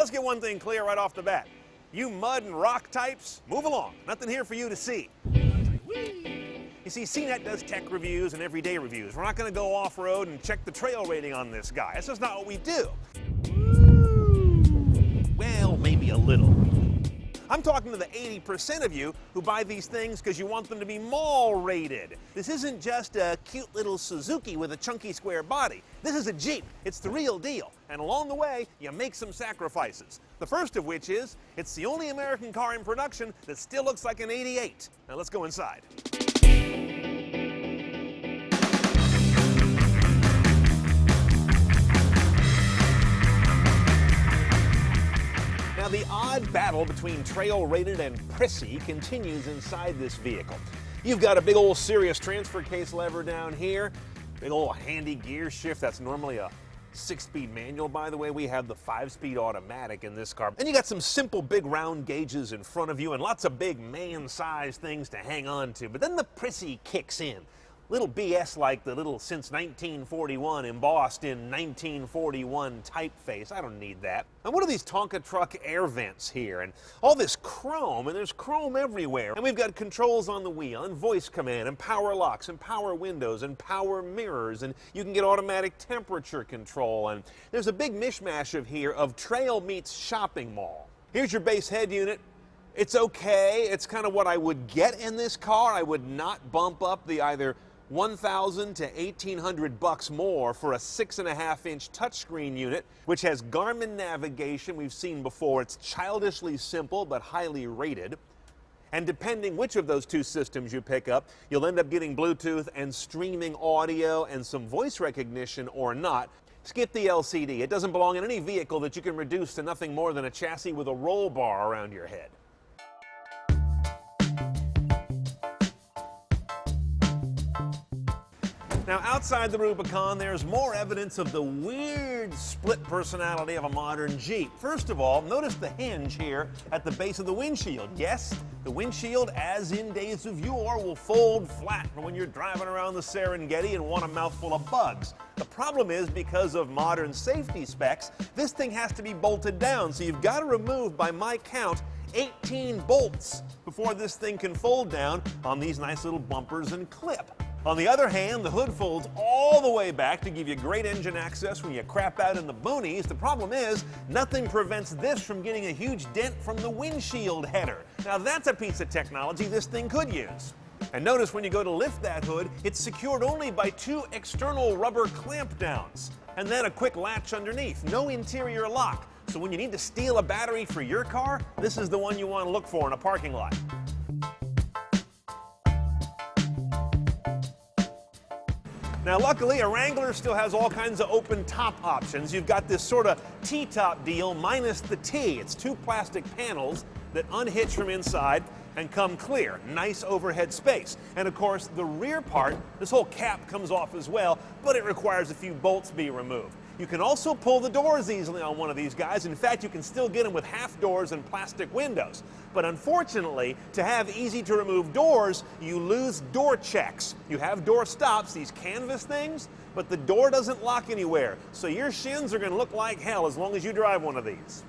let's get one thing clear right off the bat. You mud and rock types, move along. Nothing here for you to see. You see, CNET does tech reviews and everyday reviews. We're not going to go off-road and check the trail rating on this guy. That's just not what we do. Well, maybe a little. I'm talking to the 80% of you who buy these things because you want them to be mall rated. This isn't just a cute little Suzuki with a chunky square body. This is a Jeep. It's the real deal. And along the way, you make some sacrifices. The first of which is, it's the only American car in production that still looks like an 88. Now let's go inside. Now, the odd battle between trail-rated and prissy continues inside this vehicle. You've got a big old Sirius transfer case lever down here, big old handy gear shift. That's normally a 6-speed manual, by the way. We have the 5-speed automatic in this car. And you got some simple big round gauges in front of you and lots of big man-sized things to hang on to. But then the prissy kicks in. Little BS like the little since 1941 embossed in 1941 typeface. I don't need that. And what are these Tonka truck air vents here? And all this chrome, and there's chrome everywhere. And we've got controls on the wheel, and voice command, and power locks, and power windows, and power mirrors, and you can get automatic temperature control. And there's a big mishmash of trail meets shopping mall. Here's your base head unit. It's okay. It's kind of what I would get in this car. I would not bump up the either $1,000 to $1,800 more for a 6.5-inch touchscreen unit, which has Garmin navigation we've seen before. It's childishly simple but highly rated. And depending which of those two systems you pick up, you'll end up getting Bluetooth and streaming audio and some voice recognition or not. Skip the LCD. It doesn't belong in any vehicle that you can reduce to nothing more than a chassis with a roll bar around your head. Now, outside the Rubicon, there's more evidence of the weird split personality of a modern Jeep. First of all, notice the hinge here at the base of the windshield. Yes, the windshield, as in days of yore, will fold flat for when you're driving around the Serengeti and want a mouthful of bugs. The problem is, because of modern safety specs, this thing has to be bolted down, so you've got to remove, by my count, 18 bolts before this thing can fold down on these nice little bumpers and clip. On the other hand, the hood folds all the way back to give you great engine access when you crap out in the boonies. The problem is, nothing prevents this from getting a huge dent from the windshield header. Now that's a piece of technology this thing could use. And notice when you go to lift that hood, it's secured only by 2 external rubber clamp downs, and then a quick latch underneath. No interior lock. So when you need to steal a battery for your car, this is the one you want to look for in a parking lot. Now, luckily, a Wrangler still has all kinds of open top options. You've got this sort of T-top deal minus the T. It's 2 plastic panels that unhitch from inside and come clear. Nice overhead space. And of course, the rear part, this whole cap comes off as well, but it requires a few bolts be removed. You can also pull the doors easily on one of these guys. In fact, you can still get them with half doors and plastic windows. But unfortunately, to have easy to remove doors, you lose door checks. You have door stops, these canvas things, but the door doesn't lock anywhere. So your shins are going to look like hell as long as you drive one of these.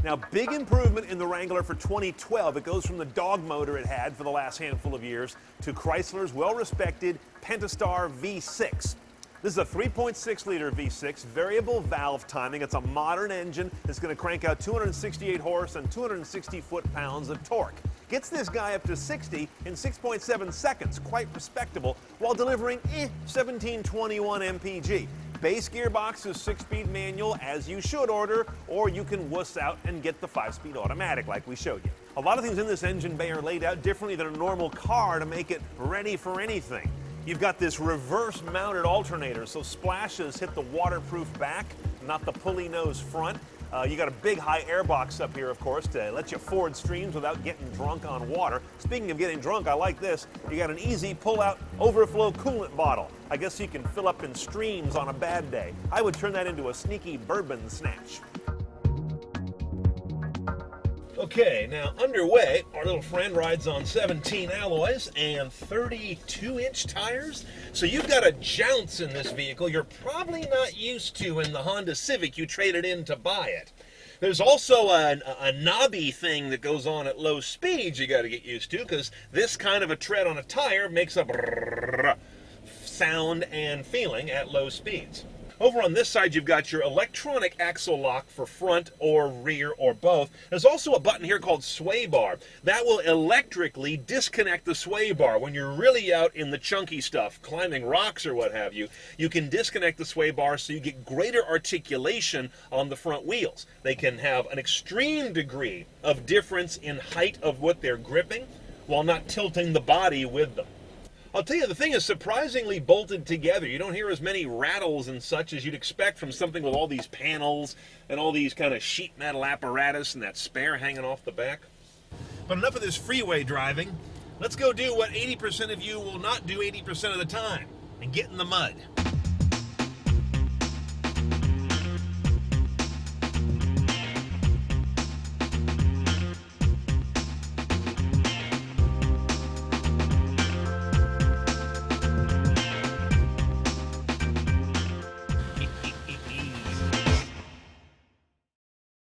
Now, big improvement in the Wrangler for 2012. It goes from the dog motor it had for the last handful of years to Chrysler's well-respected Pentastar V6. This is a 3.6-liter V6, variable valve timing. It's a modern engine that's going to crank out 268 horse and 260 foot-pounds of torque. Gets this guy up to 60 in 6.7 seconds, quite respectable, while delivering 1721 mpg. Base gearbox is 6-speed manual, as you should order, or you can wuss out and get the 5-speed automatic like we showed you. A lot of things in this engine bay are laid out differently than a normal car to make it ready for anything. You've got this reverse-mounted alternator, so splashes hit the waterproof back, not the pulley nose front. You got a big high airbox up here, of course, to let you ford streams without getting drunk on water. Speaking of getting drunk, I like this. You got an easy pull-out overflow coolant bottle. I guess you can fill up in streams on a bad day. I would turn that into a sneaky bourbon snatch. Okay, now underway, our little friend rides on 17 alloys and 32-inch tires. So you've got a jounce in this vehicle you're probably not used to in the Honda Civic you traded in to buy it. There's also a knobby thing that goes on at low speeds you got to get used to, because this kind of a tread on a tire makes a sound and feeling at low speeds. Over on this side, you've got your electronic axle lock for front or rear or both. There's also a button here called sway bar. That will electrically disconnect the sway bar. When you're really out in the chunky stuff, climbing rocks or what have you, you can disconnect the sway bar so you get greater articulation on the front wheels. They can have an extreme degree of difference in height of what they're gripping while not tilting the body with them. I'll tell you, the thing is surprisingly bolted together. You don't hear as many rattles and such as you'd expect from something with all these panels and all these kind of sheet metal apparatus and that spare hanging off the back. But enough of this freeway driving. Let's go do what 80% of you will not do 80% of the time, and get in the mud.